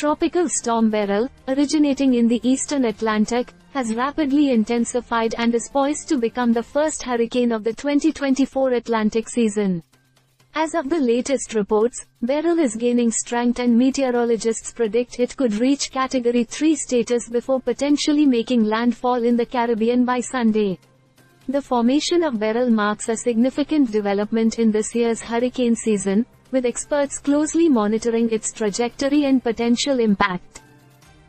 Tropical storm Beryl, originating in the eastern Atlantic, has rapidly intensified and is poised to become the first hurricane of the 2024 Atlantic season. As of the latest reports, Beryl is gaining strength and meteorologists predict it could reach Category 3 status before potentially making landfall in the Caribbean by Sunday. The formation of Beryl marks a significant development in this year's hurricane season, with experts closely monitoring its trajectory and potential impact.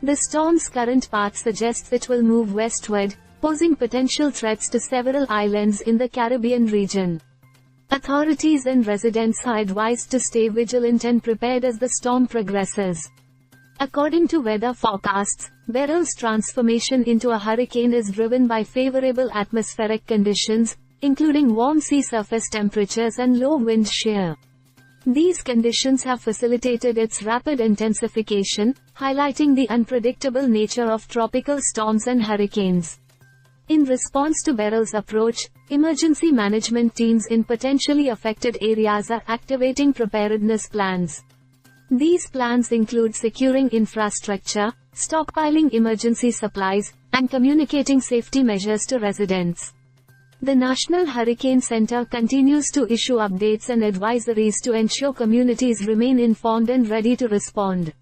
The storm's current path suggests it will move westward, posing potential threats to several islands in the Caribbean region. Authorities and residents are advised to stay vigilant and prepared as the storm progresses. According to weather forecasts, Beryl's transformation into a hurricane is driven by favorable atmospheric conditions, including warm sea surface temperatures and low wind shear. These conditions have facilitated its rapid intensification, highlighting the unpredictable nature of tropical storms and hurricanes. In response to Beryl's approach, emergency management teams in potentially affected areas are activating preparedness plans. These plans include securing infrastructure, stockpiling emergency supplies, and communicating safety measures to residents. The National Hurricane Center continues to issue updates and advisories to ensure communities remain informed and ready to respond.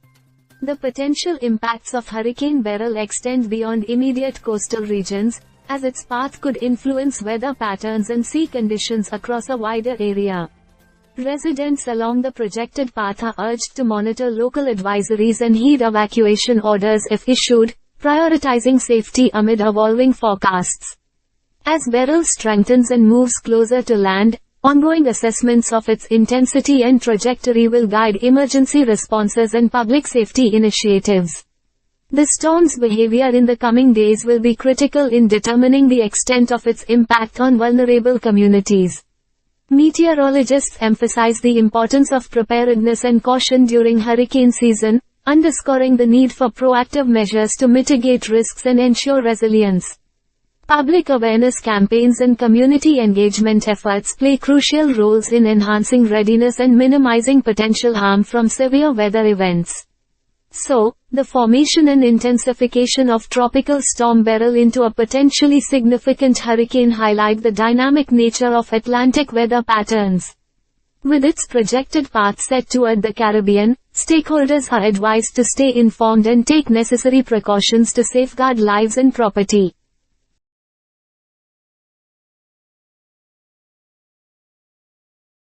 The potential impacts of Hurricane Beryl extend beyond immediate coastal regions, as its path could influence weather patterns and sea conditions across a wider area. Residents along the projected path are urged to monitor local advisories and heed evacuation orders if issued, prioritizing safety amid evolving forecasts. As Beryl strengthens and moves closer to land, ongoing assessments of its intensity and trajectory will guide emergency responses and public safety initiatives. The storm's behavior in the coming days will be critical in determining the extent of its impact on vulnerable communities. Meteorologists emphasize the importance of preparedness and caution during hurricane season, underscoring the need for proactive measures to mitigate risks and ensure resilience. Public awareness campaigns and community engagement efforts play crucial roles in enhancing readiness and minimizing potential harm from severe weather events. So, the formation and intensification of Tropical Storm Beryl into a potentially significant hurricane highlight the dynamic nature of Atlantic weather patterns. With its projected path set toward the Caribbean, stakeholders are advised to stay informed and take necessary precautions to safeguard lives and property.